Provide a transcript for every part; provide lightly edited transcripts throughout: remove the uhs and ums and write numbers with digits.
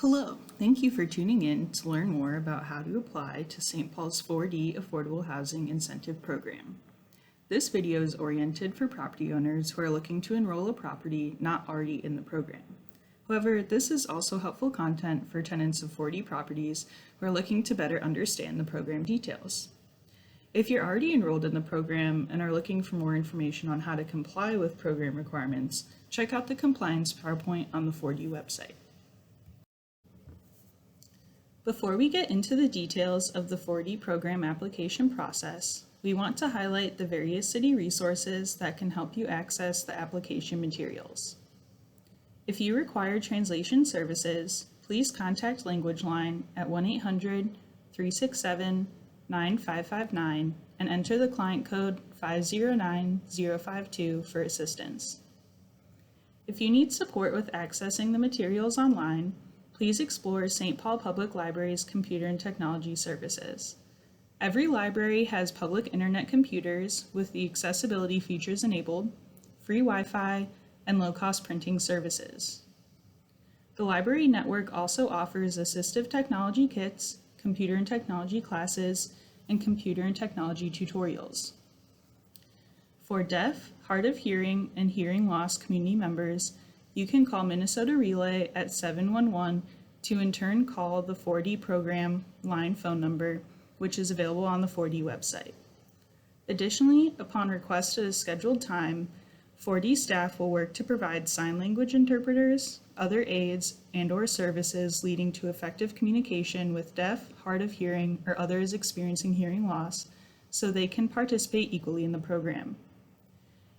Hello, thank you for tuning in to learn more about how to apply to St. Paul's 4D Affordable Housing Incentive Program. This video is oriented for property owners who are looking to enroll a property not already in the program. However, this is also helpful content for tenants of 4D properties who are looking to better understand the program details. If you're already enrolled in the program and are looking for more information on how to comply with program requirements, check out the compliance PowerPoint on the 4D website. Before we get into the details of the 4D program application process, we want to highlight the various city resources that can help you access the application materials. If you require translation services, please contact Language Line at 1-800-367-9559 and enter the client code 509052 for assistance. If you need support with accessing the materials online, please explore St. Paul Public Library's Computer and Technology Services. Every library has public internet computers with the accessibility features enabled, free Wi-Fi, and low-cost printing services. The library network also offers assistive technology kits, computer and technology classes, and computer and technology tutorials. For deaf, hard of hearing, and hearing loss community members, you can call Minnesota Relay at 711 to in turn call the 4D program line phone number, which is available on the 4D website. Additionally, upon request at a scheduled time, 4D staff will work to provide sign language interpreters, other aids, and/or services leading to effective communication with deaf, hard of hearing, or others experiencing hearing loss so they can participate equally in the program.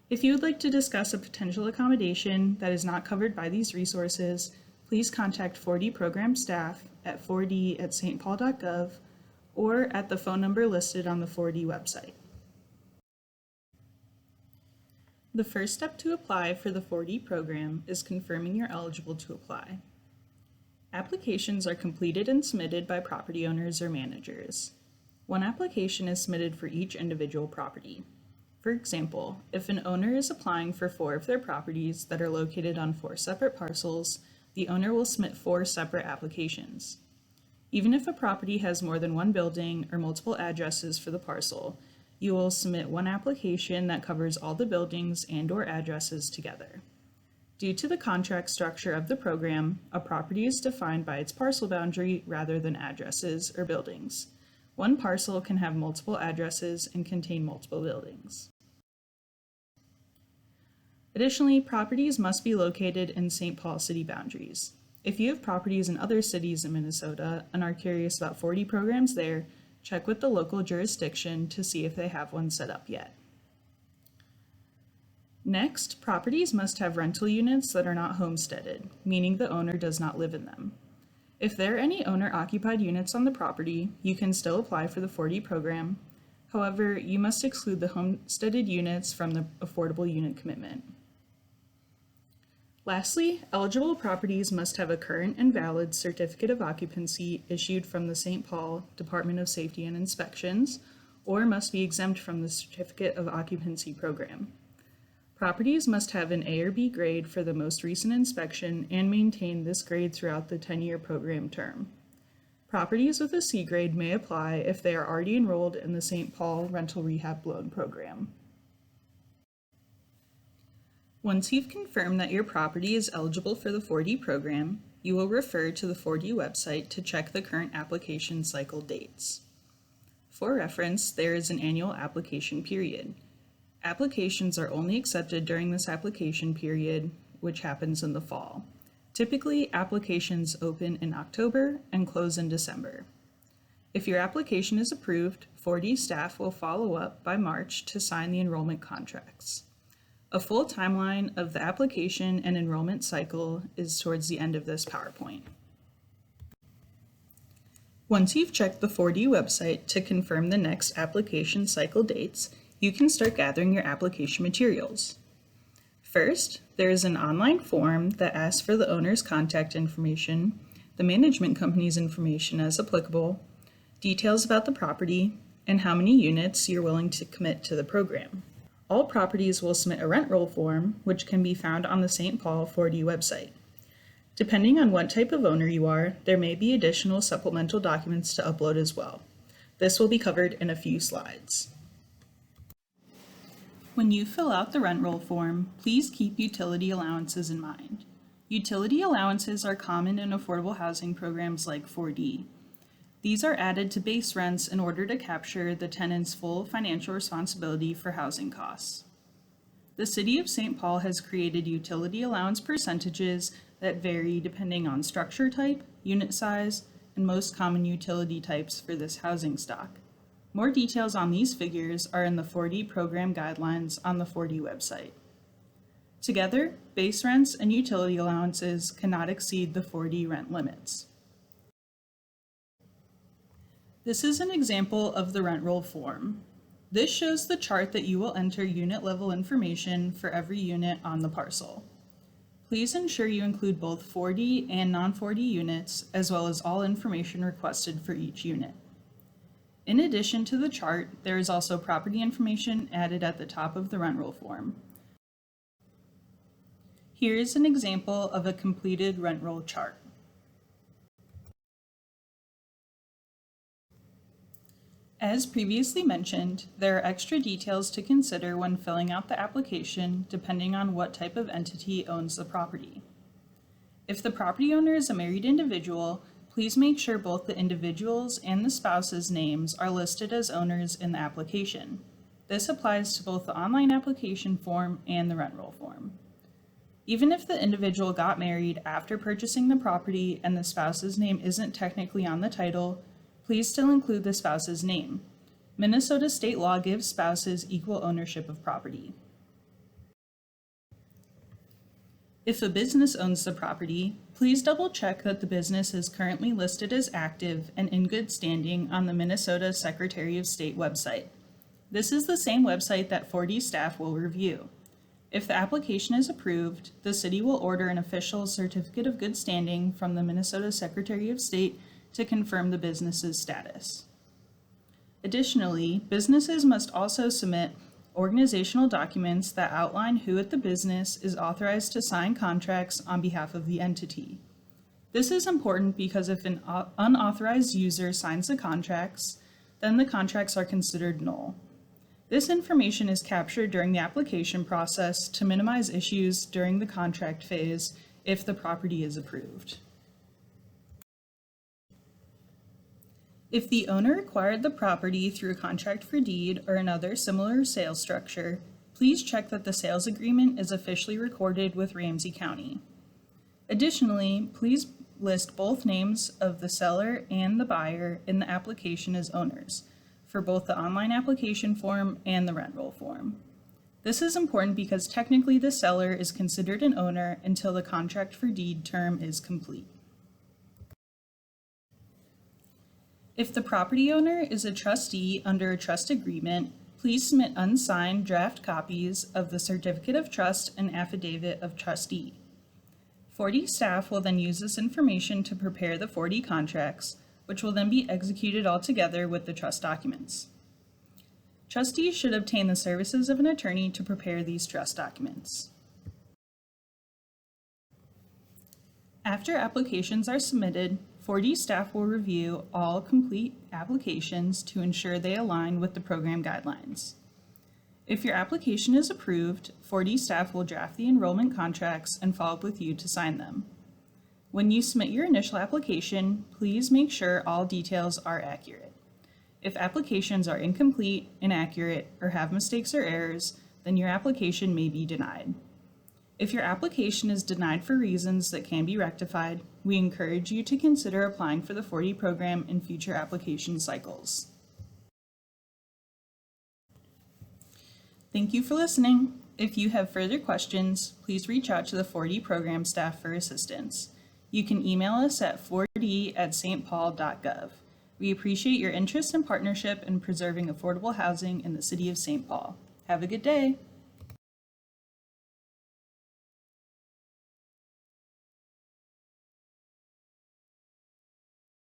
If you would like to discuss a potential accommodation that is not covered by these resources, please contact 4D program staff at 4d@stpaul.gov or at the phone number listed on the 4D website. The first step to apply for the 4D program is confirming you're eligible to apply. Applications are completed and submitted by property owners or managers. One application is submitted for each individual property. For example, if an owner is applying for 4 of their properties that are located on 4 separate parcels, the owner will submit 4 separate applications. Even if a property has more than one building or multiple addresses for the parcel, you will submit one application that covers all the buildings and/or addresses together. Due to the contract structure of the program, a property is defined by its parcel boundary rather than addresses or buildings. One parcel can have multiple addresses and contain multiple buildings. Additionally, properties must be located in St. Paul city boundaries. If you have properties in other cities in Minnesota and are curious about 4D programs there, check with the local jurisdiction to see if they have one set up yet. Next, properties must have rental units that are not homesteaded, meaning the owner does not live in them. If there are any owner-occupied units on the property, you can still apply for the 4D program. However, you must exclude the homesteaded units from the affordable unit commitment. Lastly, eligible properties must have a current and valid certificate of occupancy issued from the St. Paul Department of Safety and Inspections, or must be exempt from the certificate of occupancy program. Properties must have an A or B grade for the most recent inspection and maintain this grade throughout the 10-year program term. Properties with a C grade may apply if they are already enrolled in the St. Paul Rental Rehab Loan Program. Once you've confirmed that your property is eligible for the 4D program, you will refer to the 4D website to check the current application cycle dates. For reference, there is an annual application period. Applications are only accepted during this application period, which happens in the fall. Typically, applications open in October and close in December. If your application is approved, 4D staff will follow up by March to sign the enrollment contracts. A full timeline of the application and enrollment cycle is towards the end of this PowerPoint. Once you've checked the 4D website to confirm the next application cycle dates, you can start gathering your application materials. First, there is an online form that asks for the owner's contact information, the management company's information as applicable, details about the property, and how many units you're willing to commit to the program. All properties will submit a rent roll form, which can be found on the St. Paul 4D website. Depending on what type of owner you are, there may be additional supplemental documents to upload as well. This will be covered in a few slides. When you fill out the rent roll form, please keep utility allowances in mind. Utility allowances are common in affordable housing programs like 4D. These are added to base rents in order to capture the tenant's full financial responsibility for housing costs. The City of St. Paul has created utility allowance percentages that vary depending on structure type, unit size, and most common utility types for this housing stock. More details on these figures are in the 4D program guidelines on the 4D website. Together, base rents and utility allowances cannot exceed the 4D rent limits. This is an example of the rent roll form. This shows the chart that you will enter unit level information for every unit on the parcel. Please ensure you include both 4D and non-4D units, as well as all information requested for each unit. In addition to the chart, there is also property information added at the top of the rent roll form. Here is an example of a completed rent roll chart. As previously mentioned, there are extra details to consider when filling out the application depending on what type of entity owns the property. If the property owner is a married individual, please make sure both the individual's and the spouse's names are listed as owners in the application. This applies to both the online application form and the rent roll form. Even if the individual got married after purchasing the property and the spouse's name isn't technically on the title, please still include the spouse's name. Minnesota state law gives spouses equal ownership of property. If a business owns the property, please double check that the business is currently listed as active and in good standing on the Minnesota Secretary of State website. This is the same website that 4D staff will review. If the application is approved, the city will order an official certificate of good standing from the Minnesota Secretary of State to confirm the business's status. Additionally, businesses must also submit organizational documents that outline who at the business is authorized to sign contracts on behalf of the entity. This is important because if an unauthorized user signs the contracts, then the contracts are considered null. This information is captured during the application process to minimize issues during the contract phase if the property is approved. If the owner acquired the property through a contract for deed or another similar sales structure, please check that the sales agreement is officially recorded with Ramsey County. Additionally, please list both names of the seller and the buyer in the application as owners for both the online application form and the rent roll form. This is important because technically the seller is considered an owner until the contract for deed term is complete. If the property owner is a trustee under a trust agreement, please submit unsigned draft copies of the Certificate of Trust and Affidavit of Trustee. 4D staff will then use this information to prepare the 4D contracts, which will then be executed all together with the trust documents. Trustees should obtain the services of an attorney to prepare these trust documents. After applications are submitted, 4D staff will review all complete applications to ensure they align with the program guidelines. If your application is approved, 4D staff will draft the enrollment contracts and follow up with you to sign them. When you submit your initial application, please make sure all details are accurate. If applications are incomplete, inaccurate, or have mistakes or errors, then your application may be denied. If your application is denied for reasons that can be rectified, we encourage you to consider applying for the 4D program in future application cycles. Thank you for listening. If you have further questions, please reach out to the 4D program staff for assistance. You can email us at 4d@stpaul.gov. We appreciate your interest and partnership in preserving affordable housing in the City of St. Paul. Have a good day.